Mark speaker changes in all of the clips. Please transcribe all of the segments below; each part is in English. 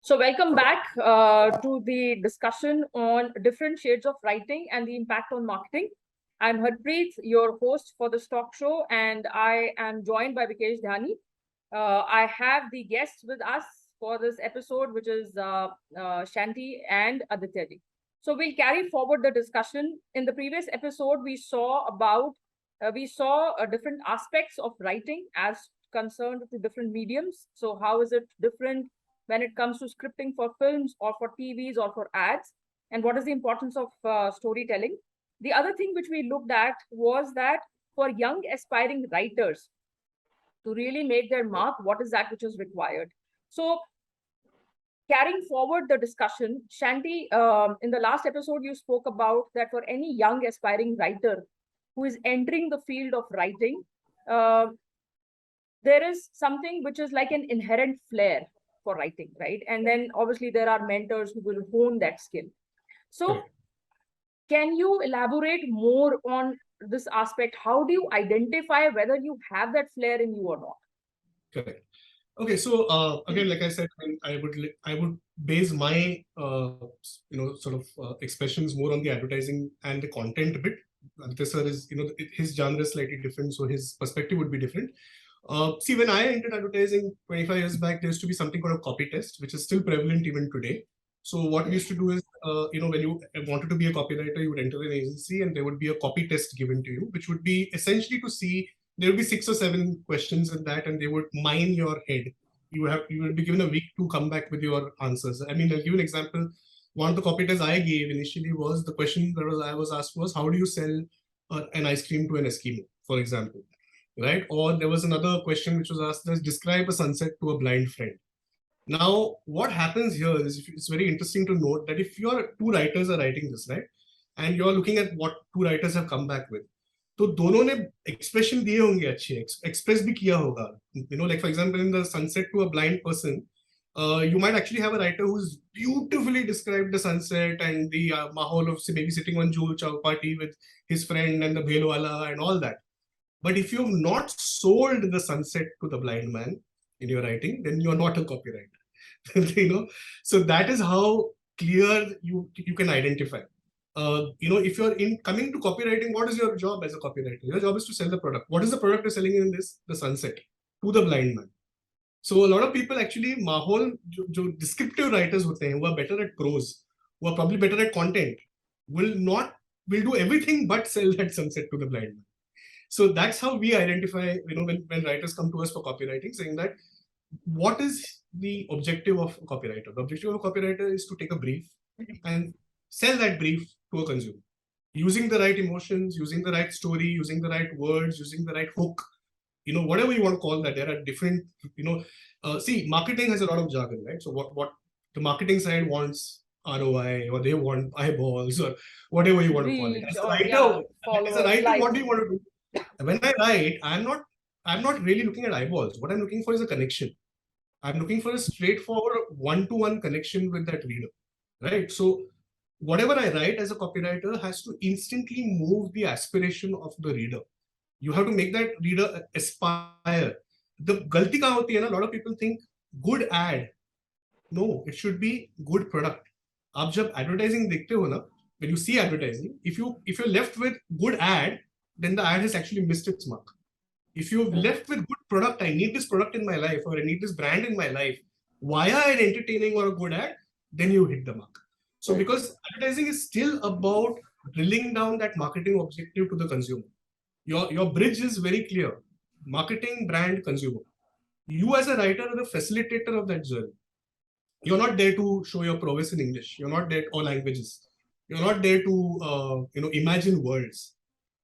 Speaker 1: So welcome back to the discussion on different shades of writing and the impact on marketing. I'm Harpreet, your host for this talk show, and I am joined by Vikesh Dhani. I have the guests with us for this episode, which is Shanti and Aditya ji. So we'll carry forward the discussion. In the previous episode, we saw different aspects of writing as concerned to different mediums. So how is it different when it comes to scripting for films or for TVs or for ads, and what is the importance of storytelling? The other thing which we looked at was that for young aspiring writers to really make their mark, what is that which is required? So carrying forward the discussion, Shanti, in the last episode, you spoke about that for any young aspiring writer who is entering the field of writing, there is something which is like an inherent flair for writing, right? And then obviously there are mentors who will hone that skill. So can you elaborate more on this aspect? How do you identify whether you have that flair in you or not?
Speaker 2: Correct. Okay, so again, like I said, I would base my expressions more on the advertising and the content bit. Aditya sir is his genre is slightly different, so his perspective would be different. See, when I entered advertising 25 years back, there used to be something called a copy test, which is still prevalent even today. So what we used to do is, when you wanted to be a copywriter, you would enter an agency and there would be a copy test given to you, which would be essentially to see, there would be 6 or 7 questions in that, and they would mine your head. You would be given a week to come back with your answers. I mean, I'll give you an example. One of the copy tests I gave initially was the question that I was asked was, how do you sell an ice cream to an Eskimo, for example? Right? Or there was another question which was asked as, describe a sunset to a blind friend. Now, what happens here is, it's very interesting to note that if two writers are writing this, right, and you're looking at what 2 writers have come back with, तो दोनों ने expression दिए होंगे अच्छे, express भी किया होगा. Like for example, in the sunset to a blind person, you might actually have a writer who's beautifully described the sunset and the mahal of maybe sitting on Jhul Chowpatty with his friend and the bhelwala and all that. But if you've not sold the sunset to the blind man in your writing, then you're not a copywriter. So that is how clear you can identify. If you're coming to copywriting, what is your job as a copywriter? Your job is to sell the product. What is the product you're selling in this? The sunset to the blind man. So a lot of people actually, jo descriptive writers hote hain, who are better at prose, who are probably better at content, will do everything but sell that sunset to the blind man. So that's how we identify, when writers come to us for copywriting, saying that what is the objective of a copywriter? The objective of a copywriter is to take a brief and sell that brief to a consumer using the right emotions, using the right story, using the right words, using the right hook, whatever you want to call that. There are different, see, marketing has a lot of jargon, right? So what the marketing side wants ROI, or they want eyeballs, or whatever you want to call it. As a writer, what do you want to do? When I write, I'm not really looking at eyeballs. What I'm looking for is a connection. I'm looking for a straightforward one-to-one connection with that reader, right? So whatever I write as a copywriter has to instantly move the aspiration of the reader. You have to make that reader aspire. The galti kahan hoti hai na, a lot of people think good ad. No, it should be good product. Aap jab advertising dekhte ho na, when you see advertising, if you're left with good ad, then the ad has actually missed its mark. If you're left with good product, I need this product in my life, or I need this brand in my life, via an entertaining or a good ad, then you hit the mark. So because advertising is still about drilling down that marketing objective to the consumer. Your bridge is very clear. Marketing, brand, consumer. You as a writer are the facilitator of that journey. You're not there to show your prowess in English. You're not there all languages. You're not there to imagine worlds.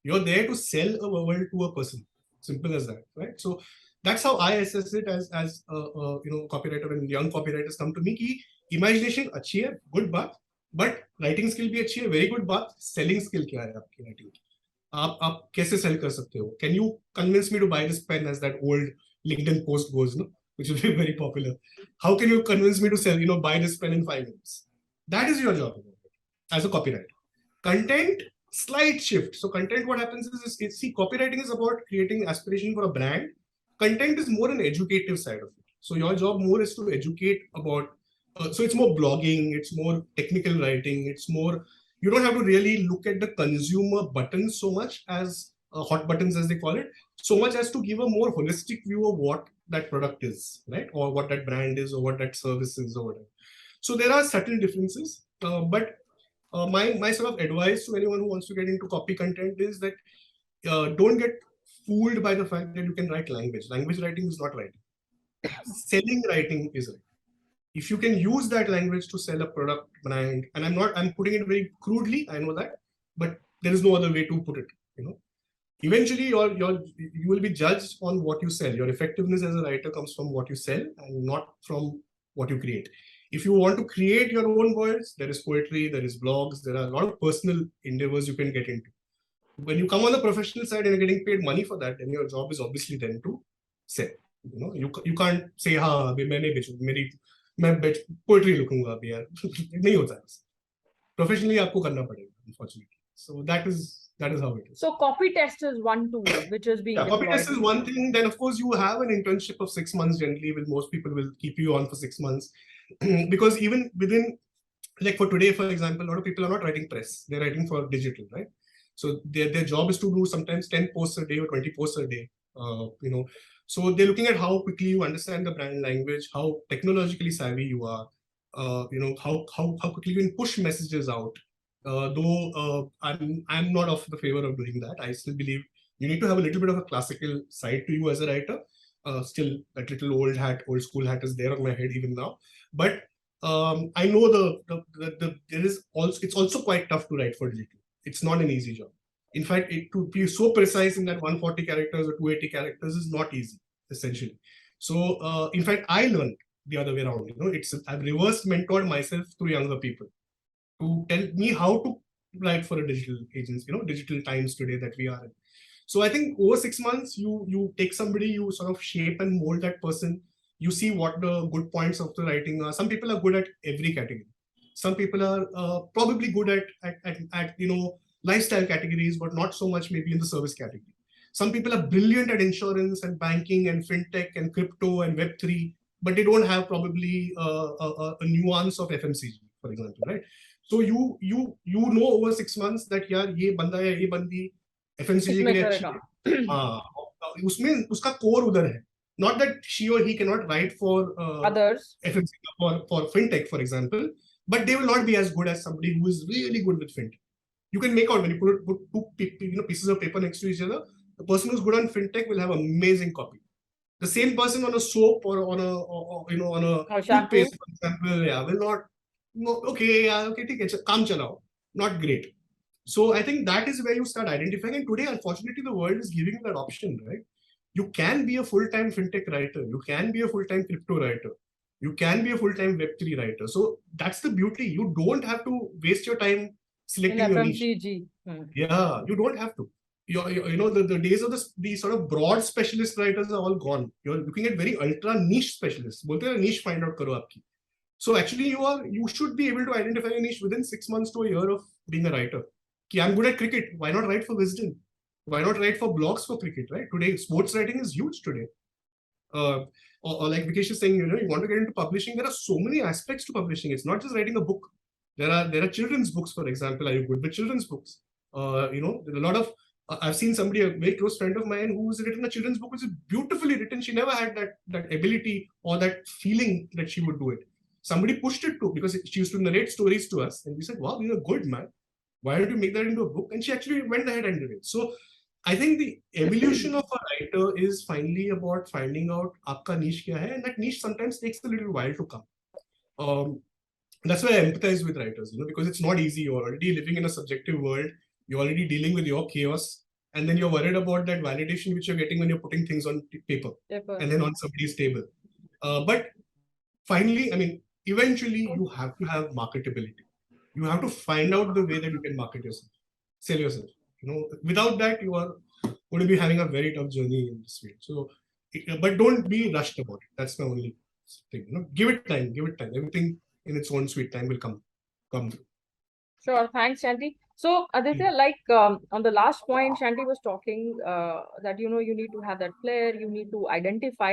Speaker 2: You're there to sell a world to a person. Simple as that, right? So that's how I assess it as copywriter. When young copywriters come to me, ki imagination अच्छी है, good baat, but writing skill भी अच्छी है, very good baat. Selling skill क्या है आपकी writing की? आप कैसे sell कर सकते हो? Can you convince me to buy this pen, as that old LinkedIn post goes, no? Which will be very popular. How can you convince me to sell, buy this pen in 5 minutes? That is your job as a copywriter. Content, slight shift. So content, what happens is, see, copywriting is about creating aspiration for a brand. Content is more an educative side of it. So your job more is to educate about So it's more blogging, it's more technical writing, it's more, you don't have to really look at the consumer buttons so much as hot buttons as they call it, so much as to give a more holistic view of what that product is, right? Or what that brand is, or what that service is, or whatever. So there are subtle differences, but my sort of advice to anyone who wants to get into copy content is that don't get fooled by the fact that you can write language. Language writing is not writing. Selling writing is writing. If you can use that language to sell a product, brand, and I'm putting it very crudely, I know that, but there is no other way to put it. You know, eventually you will be judged on what you sell. Your effectiveness as a writer comes from what you sell and not from what you create. If you want to create your own worlds, there is poetry, there is blogs, there are a lot of personal endeavors you can get into. When you come on the professional side and you're getting paid money for that, then your job is obviously then to sell. You know, you can't say, हाँ अभी मैंने बेचू मेरी मैं poetry लिखूंगा अभी यार नहीं होता है प्रोफेशनली आपको करना पड़ेगा unfortunately. So that is how it is.
Speaker 1: So copy test is one tool which is being
Speaker 2: Copy
Speaker 1: deployed.
Speaker 2: test is one thing. Then of course you have an internship of 6 months generally. With most people will keep you on for 6 months because even within, like for today, for example, a lot of people are not writing press. They're writing for digital, right? So their job is to do sometimes 10 posts a day or 20 posts a day. You know, so they're looking at how quickly you understand the brand language, how technologically savvy you are, you know, how quickly you can push messages out. Though I'm not of the favor of doing that. I still believe you need to have a little bit of a classical side to you as a writer. Still, that little old school hat is there on my head even now. But I know there is also, it's also quite tough to write for digital. It's not an easy job. In fact, to be so precise in that 140 characters or 280 characters is not easy, essentially. So, in fact, I learned the other way around. You know, I've reverse mentored myself through younger people to tell me how to write for a digital agency. You know, digital times today that we are in. So I think over 6 months, you take somebody, you sort of shape and mold that person. You see what the good points of the writing are. Some people are good at every category. Some people are probably good at you know, lifestyle categories, but not so much maybe in the service category. Some people are brilliant at insurance and banking and fintech and crypto and Web3, but they don't have probably a nuance of FMCG, for example, right? So you know over 6 months that यार ये बंदा या ये बंदी FMCG के लिए अच्छी है, हाँ, उसमें उसका core उधर है. Not that she or he cannot write for
Speaker 1: others,
Speaker 2: FMCG for fintech, for example, but they will not be as good as somebody who is really good with fintech. You can make out when you put two pieces of paper next to each other, the person who's good on fintech will have amazing copy. The same person on a soap or on a toothpaste, for example, yeah, will not. No, okay, yeah, okay, take it, काम चलाओ, not great. So I think that is where you start identifying. And today, unfortunately, the world is giving you that option, right? You can be a full-time fintech writer. You can be a full-time crypto writer. You can be a full-time Web3 writer. So that's the beauty. You don't have to waste your time selecting your niche. Yeah, you don't have to. You know, the days of the sort of broad specialist writers are all gone. You're looking at very ultra niche specialists. बोलते हैं niche find out करो आपकी. So actually, you should be able to identify a niche within 6 months to a year of being a writer. Ki, I'm good at cricket. Why not write for Wisdom? Why not write for blogs for cricket, right? Today, sports writing is huge today. Or like Vikesh is saying, you know, you want to get into publishing. There are so many aspects to publishing. It's not just writing a book. There are children's books, for example. Are you good with children's books? You know, there are a lot of. I've seen somebody, a very close friend of mine, who's written a children's book, which is beautifully written. She never had that ability or that feeling that she would do it. Somebody pushed it to, because she used to narrate stories to us, and we said, "Wow, you're good, man. Why don't you make that into a book?" And she actually went ahead and did it. So I think the evolution of a writer is finally about finding out आपका niche क्या है, and that niche sometimes takes a little while to come. That's why I empathize with writers, you know, because it's not easy. You're already living in a subjective world. You're already dealing with your chaos, and then you're worried about that validation which you're getting when you're putting things on paper and then on somebody's table. But finally, I mean, eventually you have to have marketability. You have to find out the way that you can market yourself, sell yourself. You know, without that, you are going to be having a very tough journey in this field. So, but don't be rushed about it. That's the only thing. You know, give it time. Give it time. Everything in its own sweet time will come through.
Speaker 1: Sure, thanks, Shanti. So, Aditya, like on the last point, Shanti was talking that, you know, you need to have that flair, you need to identify.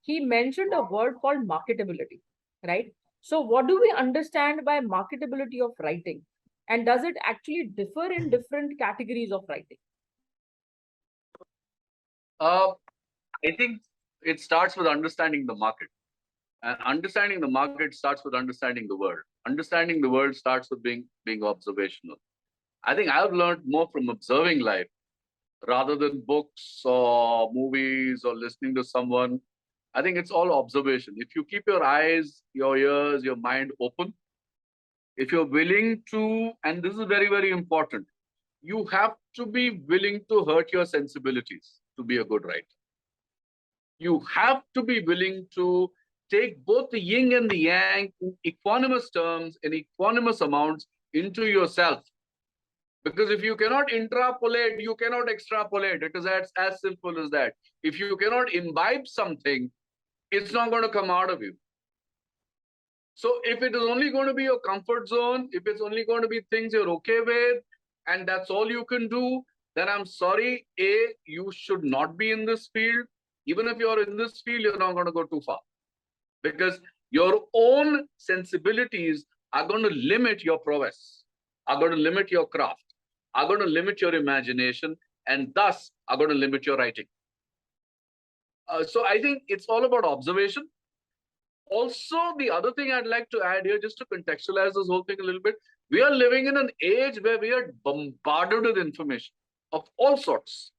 Speaker 1: He mentioned a word called marketability, right? So what do we understand by marketability of writing? And does it actually differ in different categories of writing?
Speaker 3: I think it starts with understanding the market. And understanding the market starts with understanding the world. Understanding the world starts with being observational. I think I've learned more from observing life rather than books or movies or listening to someone. I think it's all observation. If you keep your eyes, your ears, your mind open, if you're willing to, and this is very, very important, you have to be willing to hurt your sensibilities to be a good writer. You have to be willing to take both the yin and the yang in equanimous terms, in equanimous amounts into yourself. Because if you cannot interpolate, you cannot extrapolate. It is as simple as that. If you cannot imbibe something, it's not going to come out of you. So if it is only going to be your comfort zone, if it's only going to be things you're okay with, and that's all you can do, then I'm sorry, you should not be in this field. Even if you're in this field, you're not going to go too far. Because your own sensibilities are going to limit your prowess, are going to limit your craft, are going to limit your imagination, and thus are going to limit your writing. So I think it's all about observation. Also, the other thing I'd like to add here, just to contextualize this whole thing a little bit, we are living in an age where we are bombarded with information of all sorts.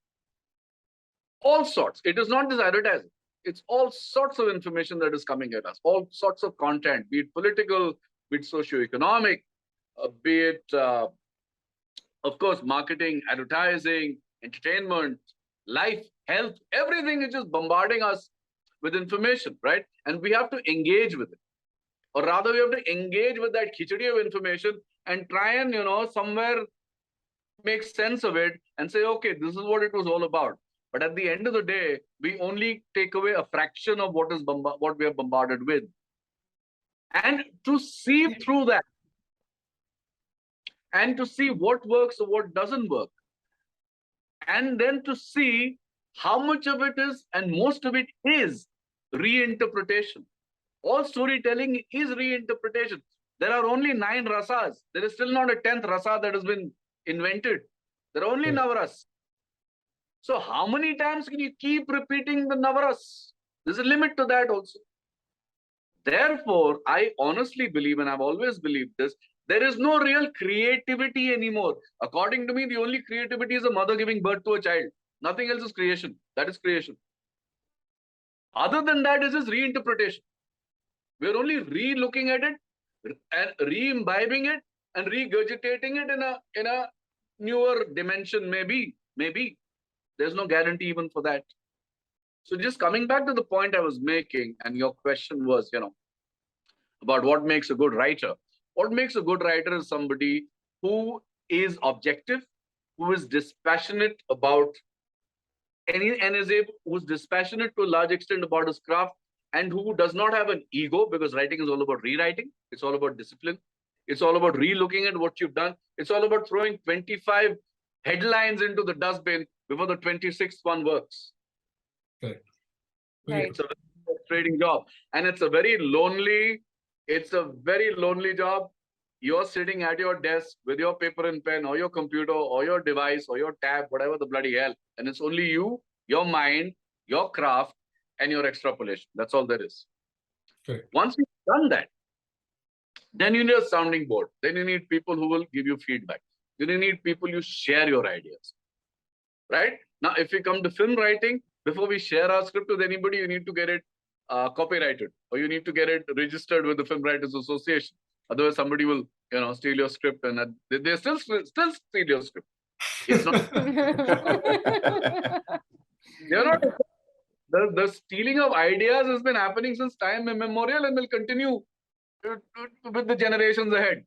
Speaker 3: All sorts. It is not just advertising. It's all sorts of information that is coming at us, all sorts of content, be it political, be it socioeconomic, be it, of course, marketing, advertising, entertainment, life, health, everything is just bombarding us with information, right? And we have to engage with it. Or rather, we have to engage with that khichdi of information and try and, somewhere make sense of it and say, okay, this is what it was all about. But at the end of the day, we only take away a fraction of what we are bombarded with. And to see through that, and to see what works or what doesn't work, and then to see how much of it is, and most of it is, reinterpretation. All storytelling is reinterpretation. There are only 9 rasas. There is still not a 10th rasa that has been invented. There are only navaras. So how many times can you keep repeating the navaras? There's a limit to that also. Therefore, I honestly believe, and I've always believed this, there is no real creativity anymore. According to me, the only creativity is a mother giving birth to a child. Nothing else is creation. That is creation. Other than that, it is reinterpretation. We're only re-looking at it and re-imbibing it and regurgitating it in a newer dimension, maybe. There's no guarantee even for that. So just coming back to the point I was making, and your question was, about what makes a good writer. What makes a good writer is somebody who is objective, who is dispassionate about who's dispassionate to a large extent about his craft, and who does not have an ego, because writing is all about rewriting. It's all about discipline. It's all about re-looking at what you've done. It's all about throwing 25 headlines into the dustbin before the 26th one works.
Speaker 2: Right.
Speaker 3: It's a very frustrating job. And it's a very lonely job. You're sitting at your desk with your paper and pen, or your computer, or your device, or your tab, whatever the bloody hell. And it's only you, your mind, your craft, and your extrapolation. That's all there is.
Speaker 2: Right.
Speaker 3: Once you've done that, then you need a sounding board. Then you need people who will give you feedback. Then you need people you share your ideas. Right? Now, if we come to film writing, before we share our script with anybody, you need to get it copyrighted, or you need to get it registered with the Film Writers Association. Otherwise, somebody will, steal your script, and they still steal your script. It's not. They're not. The stealing of ideas has been happening since time immemorial and will continue with the generations ahead,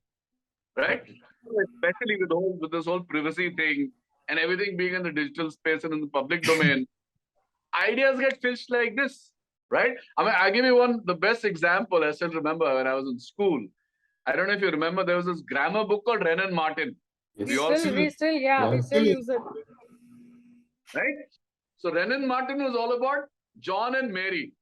Speaker 3: right? Especially with this whole privacy thing and everything being in the digital space and in the public domain, ideas get filched like this, right? I mean, I'll give you the best example I still remember when I was in school. I don't know if you remember, there was this grammar book called Wren and Martin.
Speaker 1: We still use it.
Speaker 3: Right? So Wren and Martin was all about John and Mary.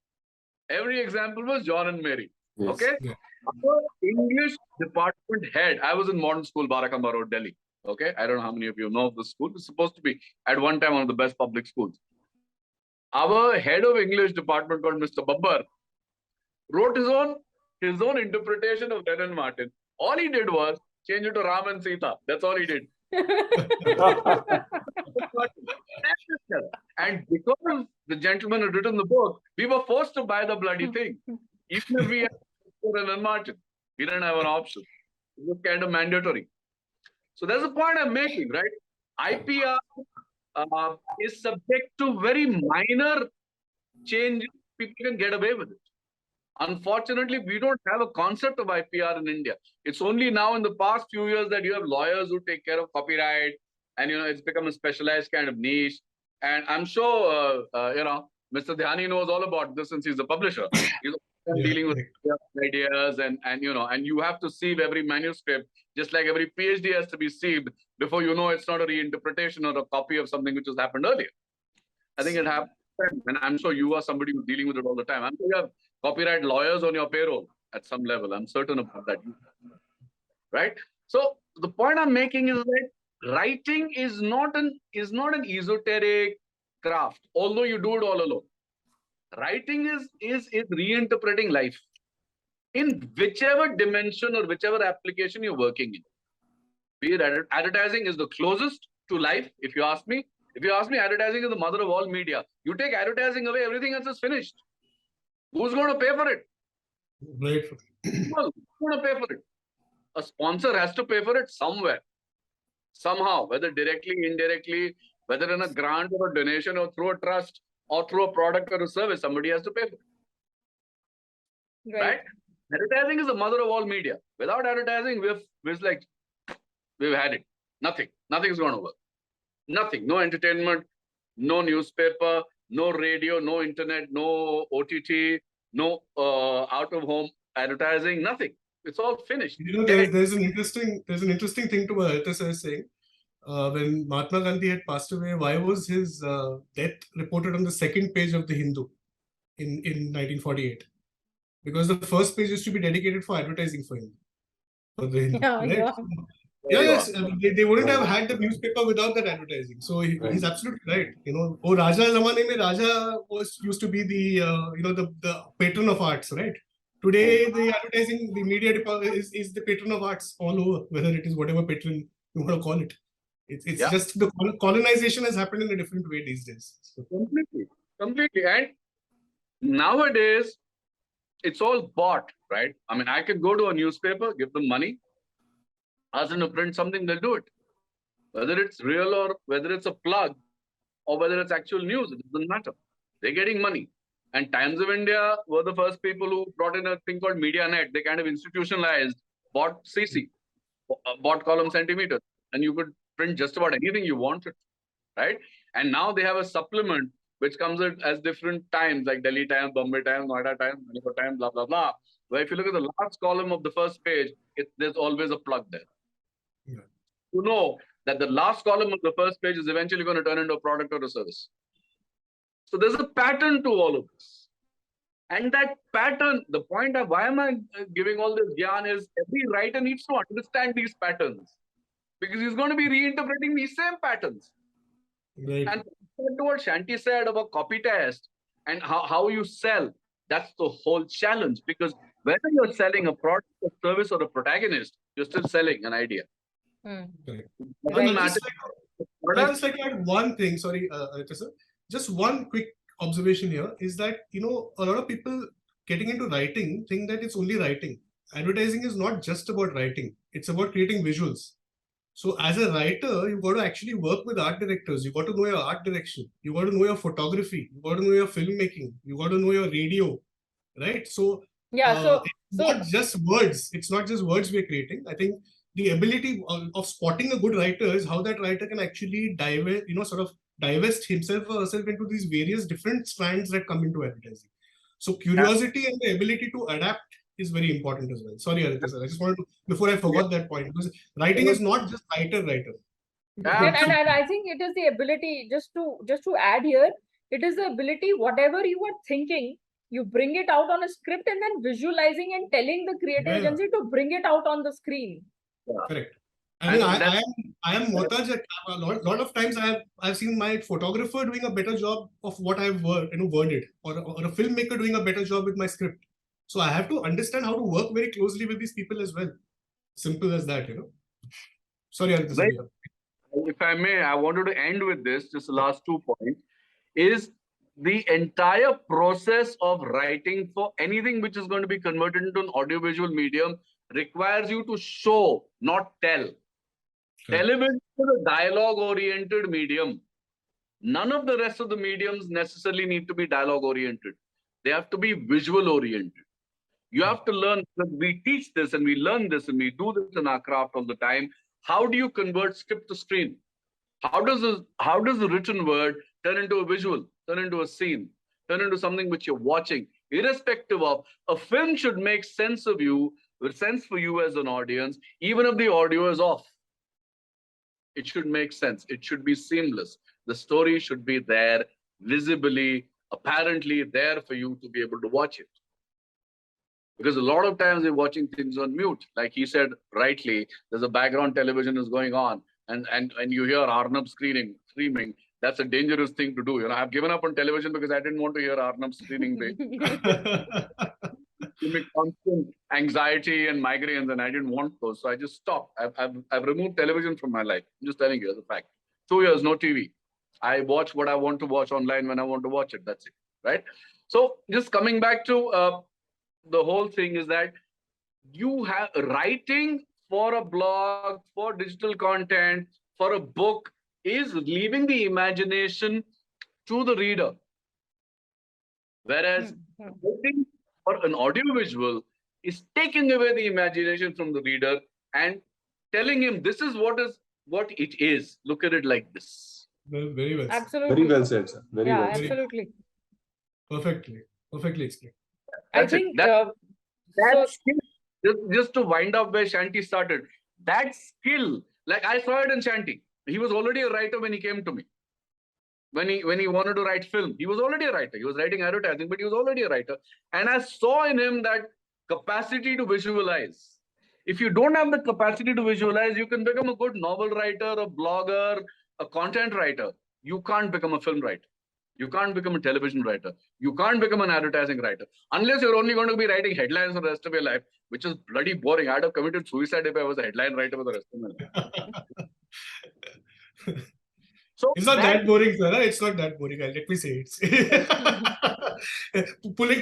Speaker 3: Every example was John and Mary.
Speaker 4: Yes.
Speaker 3: Okay.
Speaker 2: Yeah.
Speaker 3: Our English department head, I was in modern school, Barakamba Road, Delhi. Okay. I don't know how many of you know of the school. It's supposed to be at one time one of the best public schools. Our head of English department called Mr. Babbar wrote his own interpretation of Lennon Martin. All he did was change it to Ram and Sita. That's all he did. And because the gentleman had written the book, we were forced to buy the bloody thing. Even if we had Lennon Martin, we didn't have an option. It was kind of mandatory. So that's the point I'm making, right? IPR is subject to very minor changes. People can get away with it. Unfortunately, we don't have a concept of IPR in India. It's only now in the past few years that you have lawyers who take care of copyright, and it's become a specialized kind of niche. And I'm sure Mr. Dhyani knows all about this since he's a publisher. He's dealing with ideas, and you have to sieve every manuscript, just like every PhD has to be sieved before you know it's not a reinterpretation or a copy of something which has happened earlier. I think it happened, and I'm sure you are somebody who's dealing with it all the time. I'm sure you have copyright lawyers on your payroll at some level. I'm certain about that. Right? So the point I'm making is that writing is not an esoteric craft, although you do it all alone. Writing is reinterpreting life in whichever dimension or whichever application you're working in. Be it advertising is the closest to life, if you ask me. If you ask me, advertising is the mother of all media. You take advertising away, everything else is finished. Who's going to pay for it?
Speaker 2: Right.
Speaker 3: Who's going to pay for it? A sponsor has to pay for it somewhere, somehow, whether directly, indirectly, whether in a grant or a donation or through a trust or through a product or a service, somebody has to pay for it. Right? Advertising is the mother of all media. Without advertising, we've had it. Nothing is going to work. Nothing. No entertainment, no newspaper, no radio, no internet, no OTT, no out-of-home advertising, nothing. It's all finished.
Speaker 2: There's an interesting thing to what Arita is saying. When Mahatma Gandhi had passed away, why was his death reported on the second page of the Hindu in 1948? Because the first page used to be dedicated for advertising for him. For the Hindu, right? Yes, they wouldn't have had the newspaper without that advertising. So he's absolutely right. Raja Zamane mein Raja used to be the the patron of arts, right? Today the advertising, the media department is the patron of arts all over, whether it is whatever patron you want to call it. It's just the colonization has happened in a different way these days. So.
Speaker 3: Completely. And nowadays it's all bought, right? I mean, I can go to a newspaper, give them money, ask them to print something, they'll do it. Whether it's real or whether it's a plug or whether it's actual news, it doesn't matter. They're getting money. And Times of India were the first people who brought in a thing called MediaNet. They kind of institutionalized, bought CC, bought column centimeters, and you could print just about anything you wanted, right? And now they have a supplement which comes at as different times, like Delhi Times, Bombay Times, Noida Times, Manipur Times, blah, blah, blah. Where if you look at the last column of the first page, there's always a plug there.
Speaker 2: Yeah.
Speaker 3: You know that the last column of the first page is eventually going to turn into a product or a service. So there's a pattern to all of this. And that pattern, the point of why am I giving all this gyan is every writer needs to understand these patterns because he's going to be reinterpreting these same patterns.
Speaker 2: Right.
Speaker 3: And what Shanti said about copy test and how you sell, that's the whole challenge because whether you're selling a product, a service, or a protagonist, you're still selling an idea.
Speaker 2: Correct.
Speaker 3: Doesn't matter.
Speaker 2: I just like to add one thing. Sorry, sir. Just one quick observation here is that a lot of people getting into writing think that it's only writing. Advertising is not just about writing; it's about creating visuals. So as a writer, you've got to actually work with art directors. You've got to know your art direction. You've got to know your photography. You've got to know your filmmaking. You've got to know your radio, right? So it's not just words. It's not just words we're creating. I think the ability of spotting a good writer is how that writer can actually divest himself or herself into these various different strands that come into advertising. So curiosity and the ability to adapt is very important as well. Sorry, Aditya sir. I just wanted to, before I forgot that point, because writing is not just writer.
Speaker 1: And I think it is the ability, just to add here, it is the ability, whatever you are thinking, You bring it out on a script and then visualizing and telling the creative
Speaker 2: Yeah.
Speaker 1: agency to bring it out on the screen.
Speaker 2: Correct.
Speaker 3: And
Speaker 2: I
Speaker 3: that's-
Speaker 2: am Mohtaj. A lot of times I've seen my photographer doing a better job of what I've worded, or a filmmaker doing a better job with my script. So I have to understand how to work very closely with these people as well. Simple as that, Sorry, Aditya.
Speaker 3: Right. If I may, I wanted to end with this, just the last 2 points, is the entire process of writing for anything which is going to be converted into an audiovisual medium requires you to show, not tell.
Speaker 2: Sure.
Speaker 3: Television is a dialogue-oriented medium. None of the rest of the mediums necessarily need to be dialogue-oriented. They have to be visual-oriented. You have to learn, we teach this and we learn this and we do this in our craft all the time. How do you convert script to screen? How does the written word turn into a visual, turn into a scene, turn into something which you're watching? Irrespective of, a film should make sense of you, sense for you as an audience, even if the audio is off. It should make sense. It should be seamless. The story should be there, visibly, apparently there for you to be able to watch it. Because a lot of times we're watching things on mute. Like he said rightly, there's a background television is going on, and you hear Arnab screaming. That's a dangerous thing to do. I've given up on television because I didn't want to hear Arnab screaming. Give me constant anxiety and migraines, and I didn't want those, so I just stopped. I've removed television from my life. I'm just telling you as a fact. 2 years, no TV. I watch what I want to watch online when I want to watch it. That's it, right? So just coming back to the whole thing is that you have writing for a blog, for digital content, for a book is leaving the imagination to the reader. Whereas writing for an audiovisual is taking away the imagination from the reader and telling him this is what it is. Look at it like this.
Speaker 2: Well, very well.
Speaker 1: Absolutely.
Speaker 4: Very well said, sir. Very
Speaker 1: Yeah,
Speaker 4: well said.
Speaker 1: absolutely.
Speaker 2: Perfectly explained.
Speaker 1: I think
Speaker 3: that
Speaker 1: so,
Speaker 3: skill, just to wind up where Shanti started, that skill, like I saw it in Shanti. He was already a writer when he came to me. When he wanted to write film, he was already a writer. He was writing advertising, but he was already a writer. And I saw in him that capacity to visualize. If you don't have the capacity to visualize, you can become a good novel writer, a blogger, a content writer. You can't become a film writer. You can't become a television writer. You can't become an advertising writer. Unless you're only going to be writing headlines for the rest of your life, which is bloody boring. I'd have committed suicide if I was a headline writer for the rest of my life. So
Speaker 2: it's not that boring, sir. It's not that boring. Let me say it.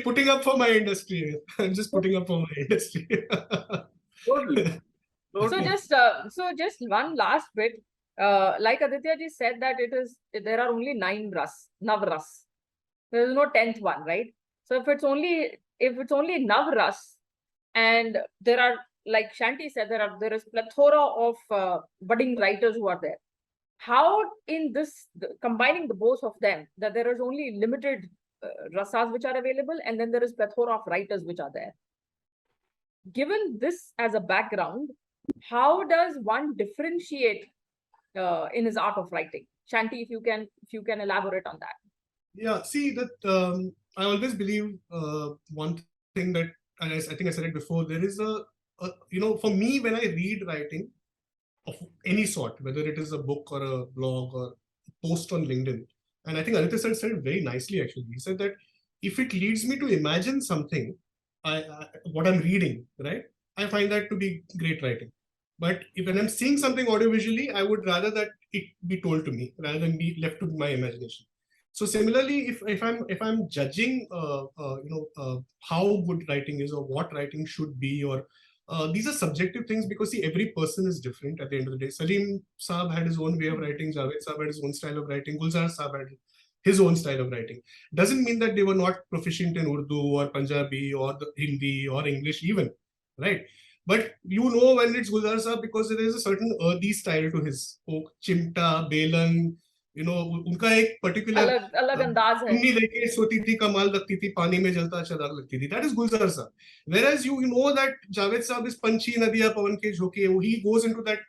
Speaker 2: Putting up for my industry. I'm just putting up for my industry.
Speaker 3: Totally.
Speaker 1: So just one last bit. Like Aditya ji said that there are only 9 Nav Ras. There is no 10th one, right? So if it's only Nav Ras, and there are, like Shanti said, there is plethora of budding writers who are there. How in this combining the both of them, that there is only limited rasas which are available, and then there is plethora of writers which are there. Given this as a background, how does one differentiate in his art of writing? Shanti, if you can elaborate on that.
Speaker 2: Yeah, see that I always believe one thing that, and I think I said it before, there is for me, when I read writing of any sort, whether it is a book or a blog or a post on LinkedIn, and I think Aditya said it very nicely actually. He said that if it leads me to imagine something, what I'm reading, right, I find that to be great writing. But when I'm seeing something audiovisually, I would rather that it be told to me rather than be left to my imagination. So similarly, if I'm judging how good writing is or what writing should be, or these are subjective things, because see, every person is different at the end of the day. Salim Saab had his own way of writing, Javed Saab had his own style of writing, Gulzar Saab had his own style of writing. Doesn't mean that they were not proficient in Urdu or Punjabi or the Hindi or English even, right? But when it's Gulzar Saab, because there is a certain earthy style to his chimta, belan, उनका एक particular
Speaker 1: अलग अंदाज है.
Speaker 2: उन्नी देखे सोती थी, कमाल लगती थी, पानी में जलता चराग लगती थी. That is Gulzar Saab. Whereas you know that Javed Saab is Panchi Nadiya Pavan ke Jhoke. He goes into that,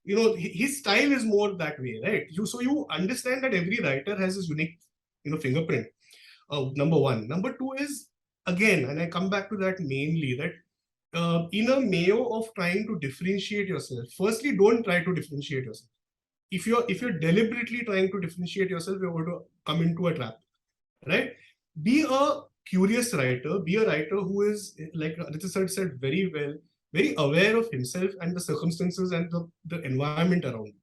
Speaker 2: his style is more that way, right? So you understand that every writer has his unique, fingerprint. Number one. Number two is again, and I come back to that mainly, that in a mayo of trying to differentiate yourself, firstly, don't try to differentiate yourself. If you're deliberately trying to differentiate yourself, you're going to come into a trap, right? Be a curious writer, be a writer who is, like Aditya sir said very well, very aware of himself and the circumstances and the environment around.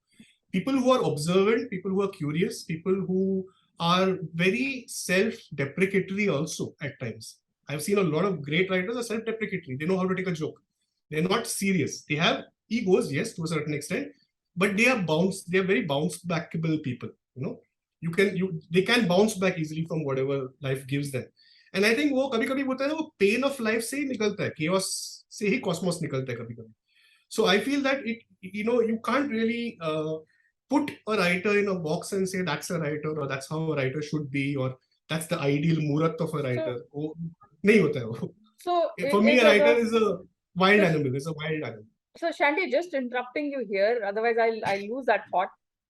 Speaker 2: People who are observant, people who are curious, people who are very self-deprecatory also at times. I've seen a lot of great writers are self-deprecatory. They know how to take a joke. They're not serious. They have egos, yes, to a certain extent, but they are very bounce backable people. They can bounce back easily from whatever life gives them. And I think वो कभी-कभी होता है ना, वो pain of life से ही निकलता है, chaos से ही cosmos निकलता है कभी-कभी. So I feel that you can't really put a writer in a box and say that's a writer, or that's how a writer should be, or that's the ideal murat of a writer. वो नहीं होता है वो.
Speaker 1: So
Speaker 2: For me, a writer is a wild animal. It's a wild animal.
Speaker 1: So Shanti, just interrupting you here, otherwise I'll lose that thought.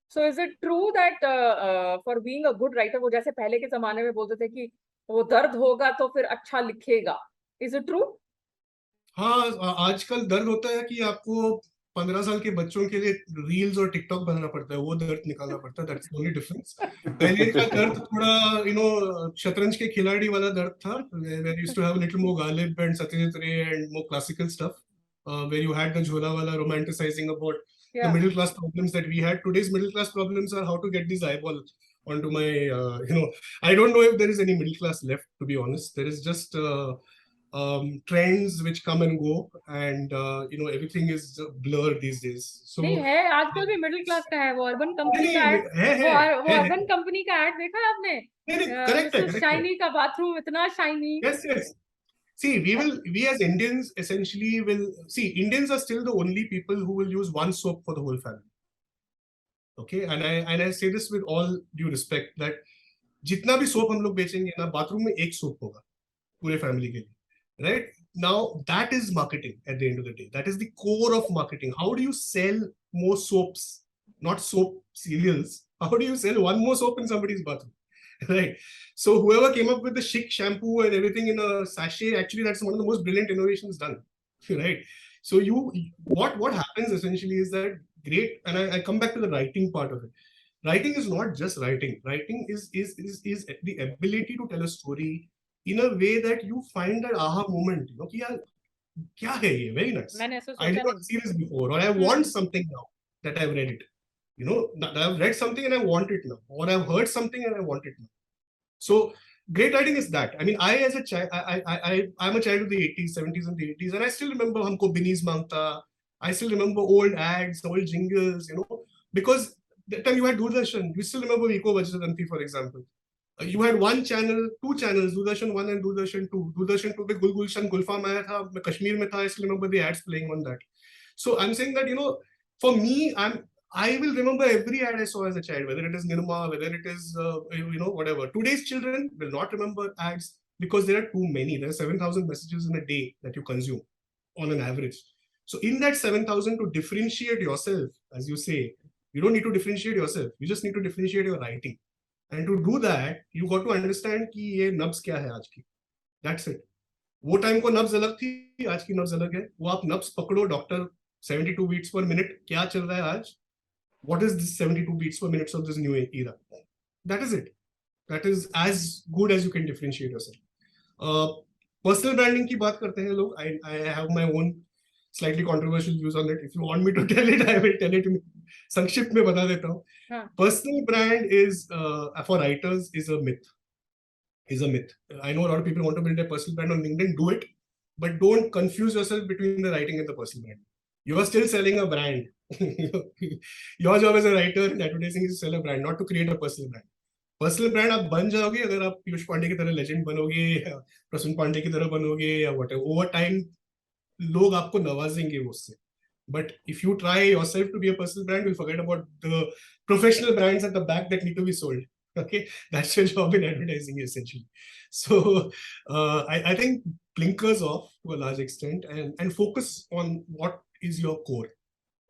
Speaker 1: So is it true that for being a good writer, वो जैसे पहले के जमाने में बोलते थे कि वो दर्द होगा तो फिर अच्छा लिखेगा? Is it true?
Speaker 2: हाँ, आजकल दर्द होता है कि आपको 15 साल के बच्चों के लिए रील्स और टिकटॉक बनाना पड़ता है, वो दर्द निकालना पड़ता है. That's the only difference. पहले का दर्द थोड़ा शतरंज के खिलाड़ी वाला दर्द था, where you used to have a little more Ghalib and Satyajit Ray and more classical stuff, where you had the Jhola wala romanticizing about the middle class problems that we had. Today's middle class problems are how to get these eyeballs onto my I don't know if there is any middle class left, to be honest. There is just trends which come and go, and everything is blurred these days. So
Speaker 1: नहीं है, आजकल भी middle class का है. वो urban company का है, वो अर्बन कंपनी का ऐड देखा आपने?
Speaker 2: Correct.
Speaker 1: शाइनी का बाथरूम इतना shiny.
Speaker 2: Yes. See, we as Indians essentially will see. Indians are still the only people who will use one soap for the whole family. Okay, and I say this with all due respect that जितना भी soap हम लोग बेचेंगे ना, bathroom में एक soap होगा पूरे family के लिए. Right? Now, that is marketing at the end of the day. That is the core of marketing. How do you sell more soaps? Not soap cereals. How do you sell one more soap in somebody's bathroom? Right? So whoever came up with the chic shampoo and everything in a sachet, actually, that's one of the most brilliant innovations done. Right? So what happens essentially is that great, and I come back to the writing part of it. Writing is not just writing. Writing is the ability to tell a story in a way that you find that aha moment, कि यार क्या है ये, very nice. I did not see this before, or I want something now that I've read it. That I've read something and I want it now, or I've heard something and I want it now. So great writing is that. I mean, I as a child, I'm a child of the 80s, 70s, and the 80s, and I still remember Humko Binny's Mangta. I still remember old ads, old jingles, because that time you had Doordarshan. You still remember Viko Vajradanti, for example. You had one channel, two channels, Doordarshan 1 and Doordarshan 2. Doordarshan 2 पे Gulshan Gulfam आया था, मैं कश्मीर में था, I still remember the ads playing on that. So I'm saying that, for me, I will remember every ad I saw as a child, whether it is Nirma, whether it is, whatever. Today's children will not remember ads because there are too many. There are 7,000 messages in a day that you consume on an average. So in that 7,000, to differentiate yourself, as you say, you don't need to differentiate yourself. You just need to differentiate your writing. And to do that, you got to understand कि ये nubs क्या है आज की. That's it. वो time को nubs अलग थी, आज की nubs अलग है. वो आप nubs पकड़ो, doctor 72 beats per minute क्या चल रहा है आज? What is this 72 beats per minute of this new era? That is it. That is as good as you can differentiate yourself. Personal branding की बात करते हैं लोग. I have my own slightly controversial views on it. If you want me to tell it, I will tell it. संक्षिप्त में बता देता हूँ. Personal brand is for writers is a myth. I know a lot of people want to build a personal brand on LinkedIn. Do it, but don't confuse yourself between the writing and the personal brand. You are still selling a brand. Your job as a writer in advertising is to sell a brand, not to create a personal brand. Personal brand आप बन जाओगे अगर आप पीयूष पांडे की तरह legend बनोगे, या प्रसून पांडे की तरह बनोगे, या whatever. Over time, लोग आपको नवाजेंगे उससे. But if you try yourself to be a personal brand, you'll forget about the professional brands at the back that need to be sold. Okay, that's your job in advertising essentially. So I think blinkers off to a large extent and focus on what is your core.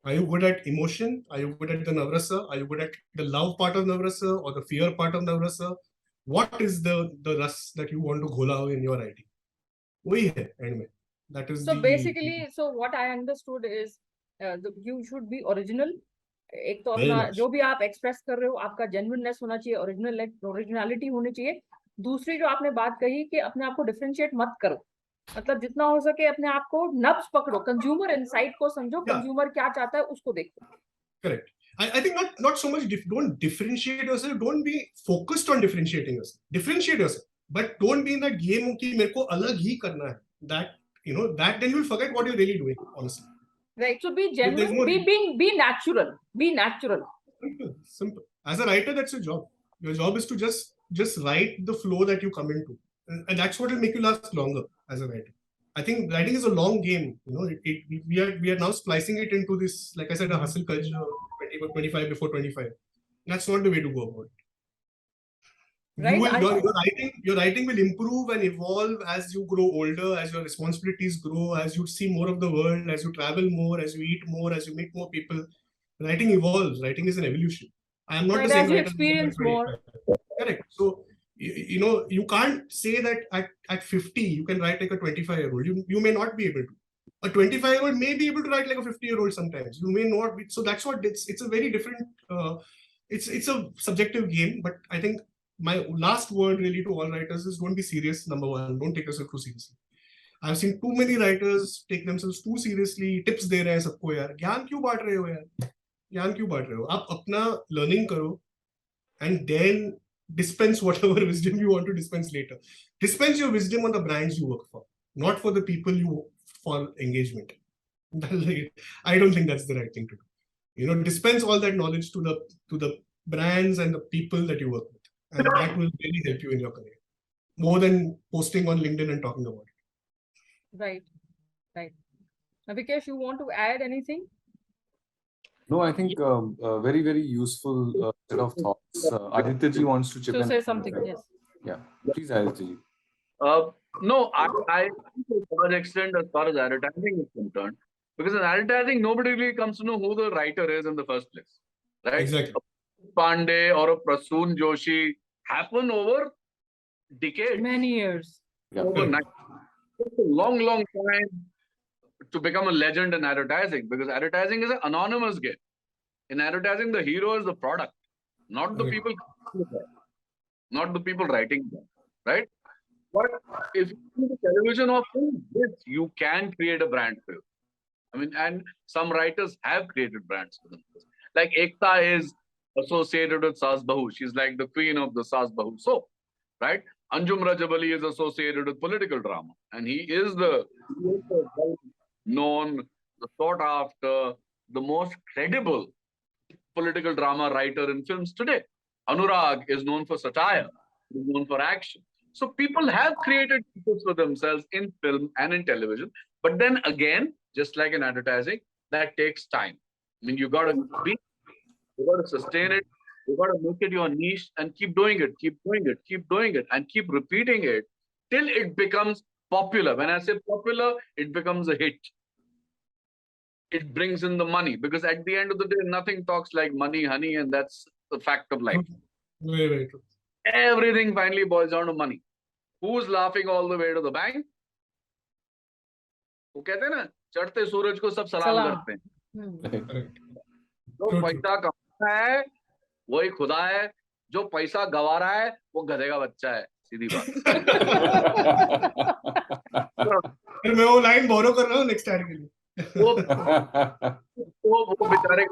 Speaker 2: Are you good at emotion? Are you good at the Navrasa? Are you good at the love part of Navrasa or the fear part of Navrasa? What is the rus that you want to ghola in your writing? वही है end में. That is
Speaker 1: So
Speaker 2: the
Speaker 1: basically, so what I understood is you should be original. एक तो
Speaker 2: very
Speaker 1: अपना
Speaker 2: much.
Speaker 1: जो भी आप express कर रहे हो आपका जेन्युइननेस होना चाहिए, ओरिजिनलिटी होनी चाहिए. दूसरी जो आपने बात कही कि अपने आप को डिफरेंशिएट मत करो, मतलब जितना हो सके अपने आप को नब्ज पकड़ो, कंज्यूमर इनसाइट को समझो,
Speaker 2: Yeah.
Speaker 1: कंज्यूमर क्या चाहता है उसको देखो.
Speaker 2: Correct. I think not so much. Don't differentiate yourself. Don't be focused on differentiating yourself. Differentiate yourself, but don't be in that game कि मेरे को अलग ही करना है. That that then you'll forget what you're really doing. Honestly.
Speaker 1: Right. So be
Speaker 2: There's
Speaker 1: genuine.
Speaker 2: no
Speaker 1: Be natural. Be natural.
Speaker 2: simple. As a writer, that's your job. Your job is to just write the flow that you come into, and that's what will make you last longer as a writer. I think writing is a long game. We are now splicing it into this, like I said, a hustle culture, 25 before 25. That's not the way to go about it.
Speaker 1: Right.
Speaker 2: Your writing will improve and evolve as you grow older, as your responsibilities grow, as you see more of the world, as you travel more, as you eat more, as you meet more people. Writing evolves. Writing is an evolution. I am not the same
Speaker 1: As you
Speaker 2: writer.
Speaker 1: experience more.
Speaker 2: Correct. So you can't say that at 50 you can write like a 25-year-old. You may not be able to. A 25-year-old may be able to write like a 50-year-old sometimes. You may not be. So that's what it's a very different. It's a subjective game. But I think my last word really to all writers is don't be serious. Number one, don't take yourself too seriously. I've seen too many writers take themselves too seriously. Tips दे रहे हैं सबको यार. ज्ञान क्यों बांट रहे हो यार? ज्ञान क्यों बांट रहे हो? आप अपना learning करो, and then dispense whatever wisdom you want to dispense later. Dispense your wisdom on the brands you work for, not for the people you for engagement. I don't think that's the right thing to do. Dispense all that knowledge to the brands and the people that you work with, and that will really help you in your career more than posting on LinkedIn and talking about it.
Speaker 1: Right. Now, Vikesh, you want to add anything?
Speaker 4: No, I think very, very useful set of thoughts. Aditya ji wants to chip in.
Speaker 1: Say something. Yes.
Speaker 4: Yeah, please, Aditya ji.
Speaker 3: No, I think to a large extent, as far as advertising is concerned, because in advertising, nobody really comes to know who the writer is in the first place, right?
Speaker 2: Exactly.
Speaker 3: A Pandey or a Prasoon Joshi happen over decades.
Speaker 1: Many years.
Speaker 4: Yeah.
Speaker 3: Overnight. It's a long, long time to become a legend in advertising, because advertising is an anonymous game. In advertising, the hero is the product, not the people, not the people writing them, right? But if you see the television or film, yes, you can create a brand for you. I mean, and some writers have created brands for themselves. Like Ekta is associated with Saas Bahu. She's like the queen of the Saas Bahu soap, right? Anjum Rajabali is associated with political drama, and he is the known, the sought after, the most credible political drama writer in films today. Anurag is known for satire, is known for action. So people have created pieces for themselves in film and in television. But then again, just like in advertising, that takes time. I mean, you got to sustain it. You got to make it your niche and keep doing it, and keep repeating it till it becomes popular. When I say popular, it becomes a hit. It brings in the money, because at the end of the day, nothing talks like money, honey, and that's the fact of life.
Speaker 2: Very, very true.
Speaker 3: Everything finally boils down to money. Who's laughing all the way to the bank? वो कहते हैं ना, चढ़ते सूरज को सब सलाम करते हैं. जो पैसा कमाता है वही खुदा है, जो पैसा गवा रहा है वो गधे का बच्चा है. सीधी बात.
Speaker 2: मैं वो लाइन बोरो कर रहा हूँ नेक्स्ट टाइम के लिए.
Speaker 3: वो बेचारे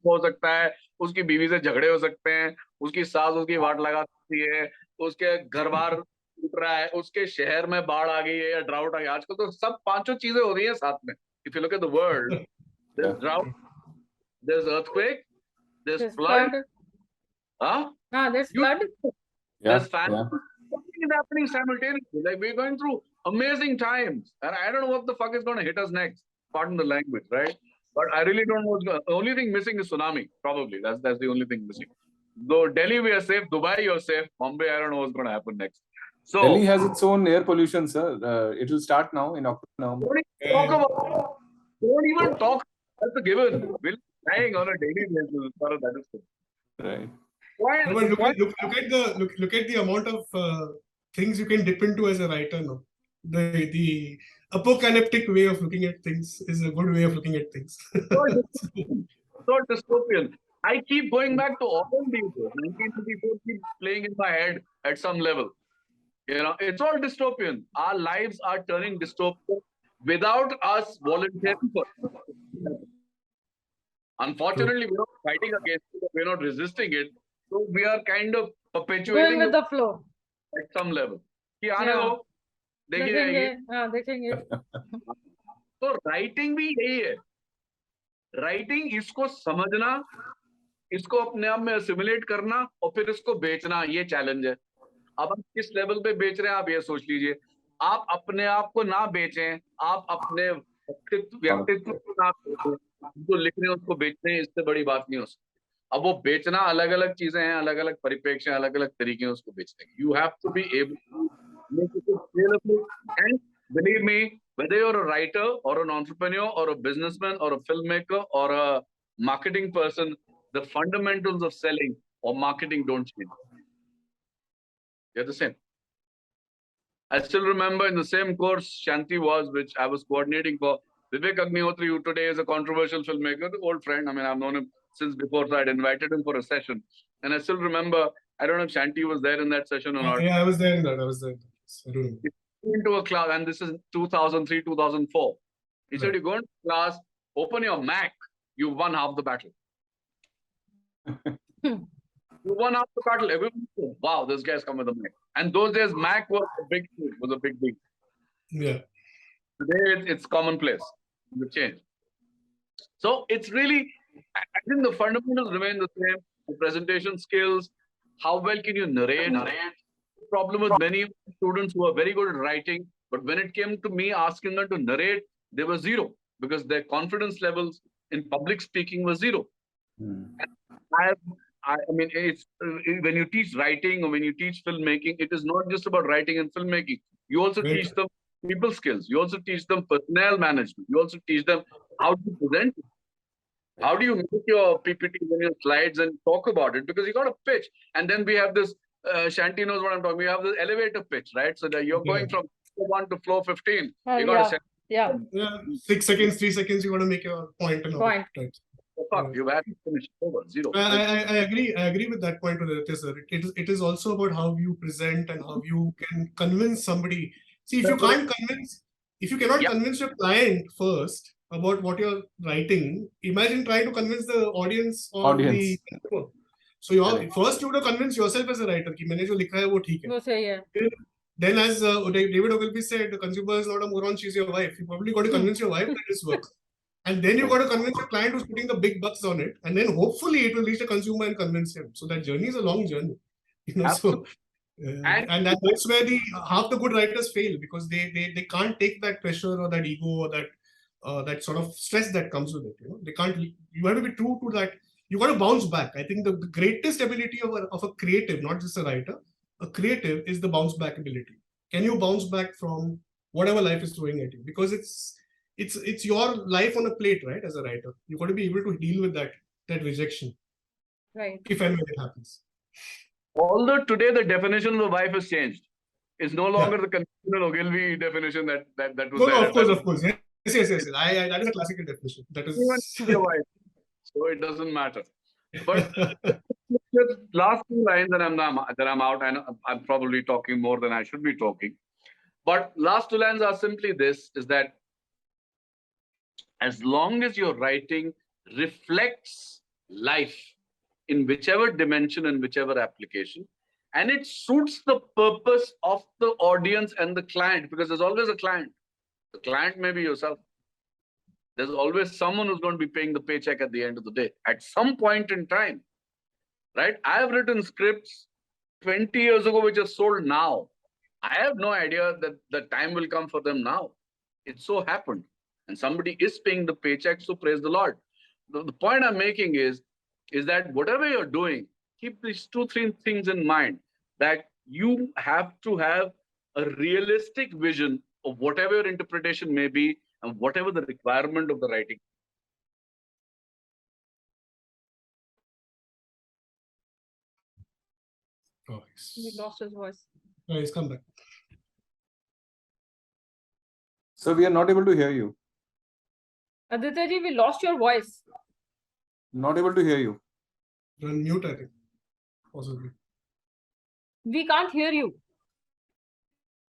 Speaker 3: हो सकता है, उसकी बीवी से झगड़े हो सकते हैं, उसकी सास उसकी वाट लगा सकती है, उसके घर बार टूट रहा है, उसके शहर में बाढ़ आ गई है या ड्राउट आ गया. आजकल तो सब पांचों चीजें हो रही हैं साथ में. If you look at the world, there's drought, there's earthquake, there's flood.
Speaker 1: There's flood.
Speaker 3: There's famine. Something is happening simultaneously. Like, we're going through amazing times, and I don't know what the fuck is going to hit us next. Pardon the language, right? But I really don't know what's going. The only thing missing is tsunami. Probably that's the only thing missing. Though Delhi we are safe, Dubai you're safe, Bombay I don't know what's going to happen next. So
Speaker 4: Delhi has its own air pollution, sir. It will start now in October.
Speaker 3: Don't even talk. That's a given. We're dying on a daily basis as far as that is concerned.
Speaker 4: Right.
Speaker 2: But look at the amount of things you can dip into as a writer now. the apocalyptic way of looking at things is a good way of looking at things.
Speaker 3: So dystopian. I keep going back to all these. 1984 keeps playing in my head at some level. It's all dystopian. Our lives are turning dystopian without us volunteering for it. Unfortunately, we're not fighting against it, we're not resisting it. So we are kind of
Speaker 1: Going
Speaker 3: perpetuating
Speaker 1: with
Speaker 3: it
Speaker 1: the flow.
Speaker 3: at some level. कि आने
Speaker 1: Yeah.
Speaker 3: दो, देखी जाएगी.
Speaker 1: देखेंगे, हाँ देखेंगे.
Speaker 3: तो writing भी यही है. राइटिंग इसको समझना, इसको अपने आप में असिमुलेट करना और फिर इसको बेचना, ये चैलेंज है. अब आप किस लेवल पे बेच रहे हैं आप ये सोच लीजिए. आप अपने आप को ना बेचें, आप अपने व्यक्तित्व को ना बेचें, जो लिख रहे हैं उसको बेचते हैं, इससे बड़ी बात नहीं हो सकती. अब वो बेचना अलग अलग चीजें हैं, अलग अलग परिप्रेक्ष्य, अलग अलग तरीके हैं उसको बेचने के. You have to be able to make it scalable and believe me, whether you're a writer or an entrepreneur or a businessman or a filmmaker or a marketing person, the fundamentals of selling or marketing don't change. They're the same. I still remember in the same course Shanti was, which I was coordinating for. Vivek Agnihotri, who today is a controversial filmmaker, old friend. I mean, I've known him since before, so I'd invited him for a session. And I still remember, I don't know if Shanti was there in that session or not.
Speaker 2: Yeah, I was there in that. I was there. I don't know.
Speaker 3: Into a class, and this is 2003, 2004. He said, you go into class, open your Mac, you won half the battle. You won half the battle. Everyone said, wow, this guy's come with a Mac. And those days, Mac was a big thing, was a big deal.
Speaker 2: Yeah.
Speaker 3: Today, it's commonplace. The change. So it's really, I think the fundamentals remain the same. The presentation skills, how well can you narrate? The problem with many students who are very good at writing, but when it came to me asking them to narrate, they were zero because their confidence levels in public speaking were zero. I mean, it's when you teach writing or when you teach filmmaking, it is not just about writing and filmmaking. You also teach them people skills. You also teach them personnel management. You also teach them how to present. How do you make your PPTs and your slides and talk about it? Because you got a pitch, and then we have this. Shanti knows what I'm talking. We have this elevator pitch, right? So that you're going from floor 1 to floor 15. You got to
Speaker 1: yeah.
Speaker 2: 6 seconds, 3 seconds. You got to make your point and all. Right.
Speaker 3: You have to finish over zero.
Speaker 2: I agree. I agree with that point with Aditya, sir. It is also about how you present and how you can convince somebody. See, if you can't convince, if you cannot convince your client first about what you're writing, imagine trying to convince the audience or the customer. So first you have to convince yourself as a writer कि मैंने जो लिखा है वो ठीक है.
Speaker 1: वो सही है.
Speaker 2: Then, as David Ogilvy said, the consumer is not a moron, she's your wife. You probably got to convince your wife that this works. And then you got to convince your client who's putting the big bucks on it. And then hopefully it will reach the consumer and convince him. So that journey is a long journey. So and that's where half the good writers fail, because they can't take that pressure or that ego or that sort of stress that comes with it. They can't. You have to be true to that. You got to bounce back. I think the greatest ability of a creative, not just a writer, a creative, is the bounce back ability. Can you bounce back from whatever life is throwing at you? Because it's your life on a plate, right? As a writer, you got to be able to deal with that rejection,
Speaker 1: right?
Speaker 2: If and when it happens.
Speaker 3: Although today the definition of the wife has changed, it's no longer the conventional Ogilvy definition that was there.
Speaker 2: No, of course. Yes. That is a classical definition. That is
Speaker 3: your wife, so it doesn't matter. But last 2 lines that I'm out. I know I'm probably talking more than I should be talking. But last 2 lines are simply this: is that as long as your writing reflects life in whichever dimension and whichever application, and it suits the purpose of the audience and the client, because there's always a client. The client may be yourself. There's always someone who's going to be paying the paycheck at the end of the day, at some point in time, right? I have written scripts 20 years ago which are sold now. I have no idea that the time will come for them now. It so happened. And somebody is paying the paycheck, so praise the Lord. The point I'm making is that whatever you're doing, keep these 2-3 things in mind, that you have to have a realistic vision of whatever your interpretation may be and whatever the requirement of the writing.
Speaker 1: We lost his voice.
Speaker 2: He's come back.
Speaker 4: So we are not able to hear you.
Speaker 1: Aditya ji, we lost your voice.
Speaker 4: Not able to hear you.
Speaker 2: You're on mute, I think. Possibly.
Speaker 1: We can't hear you.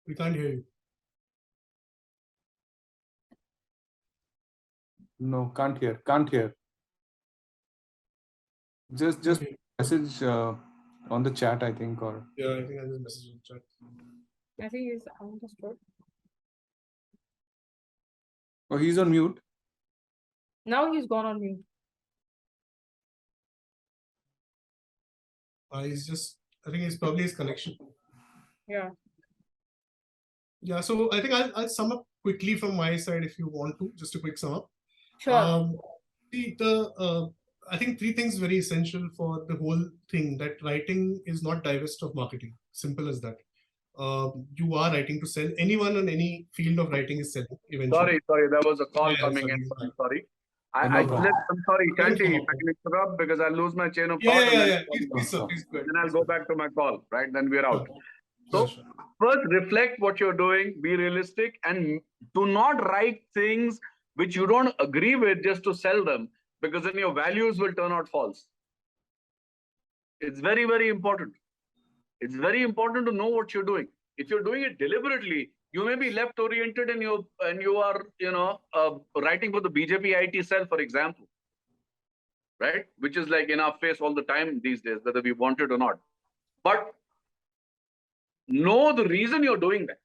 Speaker 2: We can't hear you.
Speaker 4: No, can't hear. Can't hear. Just
Speaker 2: Okay.
Speaker 4: message on the chat, I think, or
Speaker 2: Yeah, I think I just messaged in chat.
Speaker 1: I think he's understood.
Speaker 4: oh, he's on mute.
Speaker 1: Now he's gone on mute.
Speaker 2: He's just, I think it's probably his connection.
Speaker 1: Yeah.
Speaker 2: Yeah, so I think I'll sum up quickly from my side if you want to, just a quick sum up.
Speaker 1: Sure.
Speaker 2: I think three things very essential for the whole thing, that writing is not divest of marketing. Simple as that. You are writing to sell. Anyone on any field of writing is selling eventually.
Speaker 3: Sorry, there was a call
Speaker 2: Yeah,
Speaker 3: coming
Speaker 2: sorry,
Speaker 3: in.
Speaker 2: it's fine.
Speaker 3: I'm sorry.
Speaker 4: No problem.
Speaker 3: I'm sorry,
Speaker 2: No
Speaker 3: Shanti, if I
Speaker 2: problem.
Speaker 3: can interrupt because I'll lose my chain of
Speaker 2: Yeah,
Speaker 3: thought.
Speaker 2: yeah,
Speaker 3: and then,
Speaker 2: yeah. Please, sir, please go ahead.
Speaker 3: then I'll go back to my call, right? Then we're out.
Speaker 2: Sure,
Speaker 3: So
Speaker 2: sure.
Speaker 3: first, reflect what you're doing, be realistic, and do not write things which you don't agree with just to sell them, because then your values will turn out false. It's very, very important. It's very important to know what you're doing. If you're doing it deliberately, you may be left oriented and you are writing for the BJP IT cell, for example, right? Which is like in our face all the time these days, whether we want it or not. But know the reason you're doing that.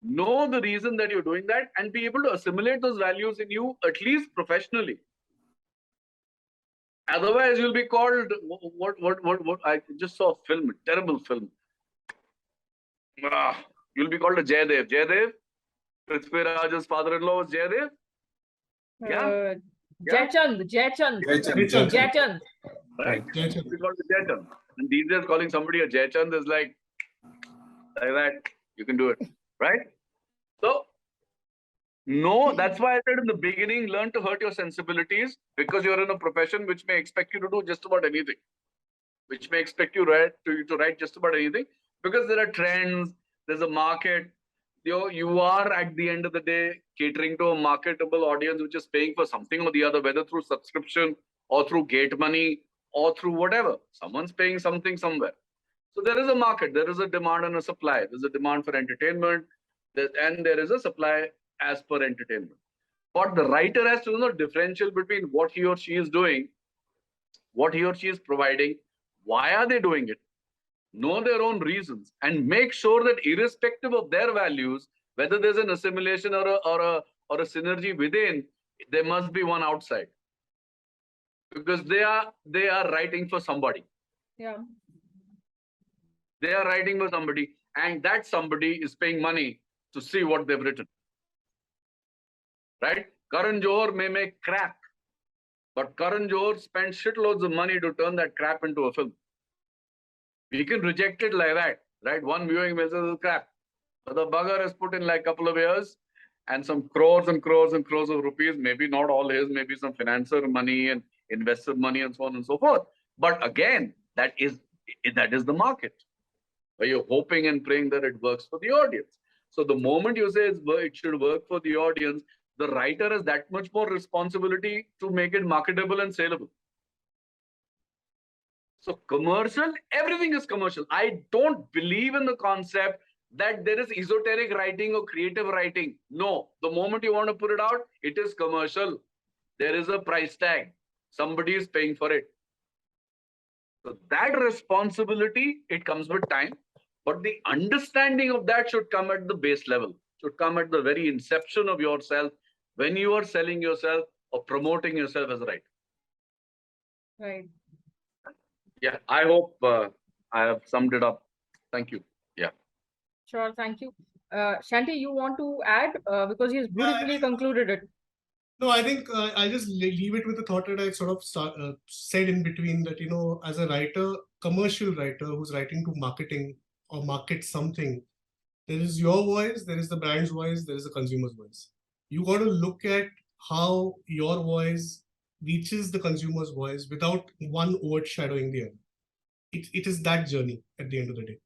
Speaker 3: Know the reason that you're doing that and be able to assimilate those values in you, at least professionally. Otherwise, you'll be called what? I just saw a film, a terrible film. You'll be called a Jaydev. Jaydev, Prithviraj's father-in-law was Jaydev. Yeah.
Speaker 1: Jaychand.
Speaker 4: Jaychand.
Speaker 1: Jaychand.
Speaker 3: Right?
Speaker 2: Jaychand.
Speaker 3: You'll be called a Jaychand. And these days, calling somebody a Jaychand is like that. You can do it, right? So, no, that's why I said in the beginning, learn to hurt your sensibilities, because you're in a profession which may expect you to do just about anything, which may expect you to write just about anything, because there are trends, there's a market. You are at the end of the day catering to a marketable audience which is paying for something or the other, whether through subscription or through gate money or through whatever. Someone's paying something somewhere. So there is a market, there is a demand and a supply. There's a demand for entertainment, and there is a supply as per entertainment. But the writer has to know the differential between what he or she is doing, what he or she is providing, why are they doing it, know their own reasons, and make sure that irrespective of their values, whether there's an assimilation or a synergy within, there must be one outside, because they are writing for somebody.
Speaker 1: Yeah.
Speaker 3: They are writing for somebody, and that somebody is paying money to see what they've written. Right? Karan Johar may make crap, but Karan Johar spent shitloads of money to turn that crap into a film. We can reject it like that, right? One viewing will say it's crap. But the bugger has put in like a couple of years and some crores and crores and crores of rupees, maybe not all his, maybe some financer money and investor money and so on and so forth. But again, that is the market, where you're hoping and praying that it works for the audience. So the moment you say it should work for the audience, the writer has that much more responsibility to make it marketable and saleable. So commercial, everything is commercial. I don't believe in the concept that there is esoteric writing or creative writing. No, the moment you want to put it out, it is commercial. There is a price tag. Somebody is paying for it. So that responsibility, it comes with time. But the understanding of that should come at the base level, should come at the very inception of yourself, when you are selling yourself or promoting yourself as a writer.
Speaker 1: Right.
Speaker 3: Yeah, I hope I have summed it up. Thank you. Yeah.
Speaker 1: Sure. Thank you. Shanti, you want to add? Because he's beautifully concluded it.
Speaker 2: No, I think I'll just leave it with the thought that I sort of said in between that, as a writer, commercial writer who's writing to marketing or market something, there is your voice, there is the brand's voice, there is the consumer's voice. You got to look at how your voice reaches the consumer's voice without one overshadowing the other. It is that journey at the end of the day.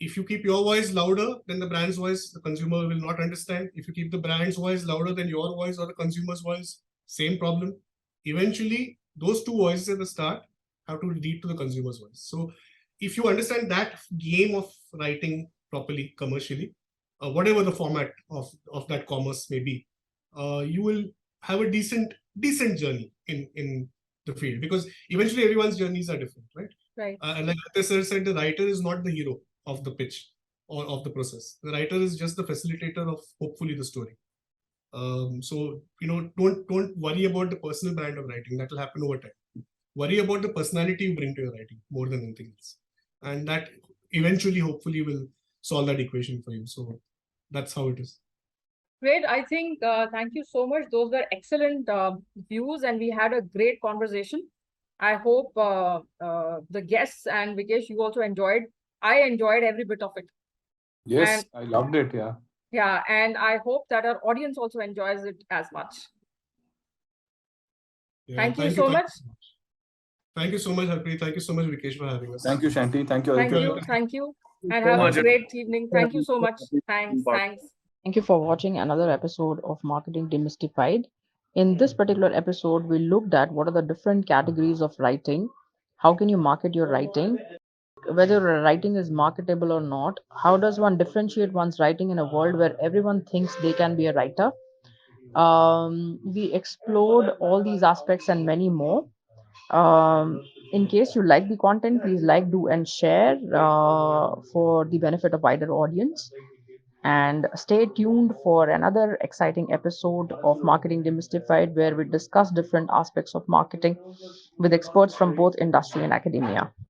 Speaker 2: if you keep your voice louder than the brand's voice, the consumer will not understand. If you keep the brand's voice louder than your voice or the consumer's voice, same problem. Eventually, those two voices at the start have to lead to the consumer's voice. So if you understand that game of writing properly commercially, whatever the format of that commerce may be, you will have a decent journey in the field, because eventually everyone's journeys are different, right?
Speaker 1: Right.
Speaker 2: And like Aditya sir said, the writer is not the hero of the pitch or of the process. The writer is just the facilitator of hopefully the story. So don't worry about the personal brand of writing. That will happen over time. Worry about the personality you bring to your writing more than anything else, and that eventually, hopefully, will solve that equation for you. So that's how it is.
Speaker 1: Great. I think thank you so much. Those were excellent views, and we had a great conversation. I hope the guests and Vikesh, you also enjoyed. I enjoyed every bit of it.
Speaker 4: Yes,
Speaker 1: And-
Speaker 4: I loved it. Yeah.
Speaker 1: Yeah, and I hope that our audience also enjoys it as much.
Speaker 2: Yeah,
Speaker 1: Thank you so much.
Speaker 2: Thank you so much, Harpreet. Thank you so much, Vikesh, for having us.
Speaker 4: Thank you, Shanti. Thank you,
Speaker 1: Thank
Speaker 4: Aditya.
Speaker 1: you. Thank you. And
Speaker 3: so
Speaker 1: have a
Speaker 3: much.
Speaker 1: great evening. Thank you so much. Thanks. Thanks.
Speaker 5: Thank you for watching another episode of Marketing Demystified. In this particular episode, we looked at what are the different categories of writing, how can you market your writing, whether writing is marketable or not, how does one differentiate one's writing in a world where everyone thinks they can be a writer. We explored all these aspects and many more. In case you like the content, please like, do, and share for the benefit of wider audience. And stay tuned for another exciting episode of Marketing Demystified, where we discuss different aspects of marketing with experts from both industry and academia.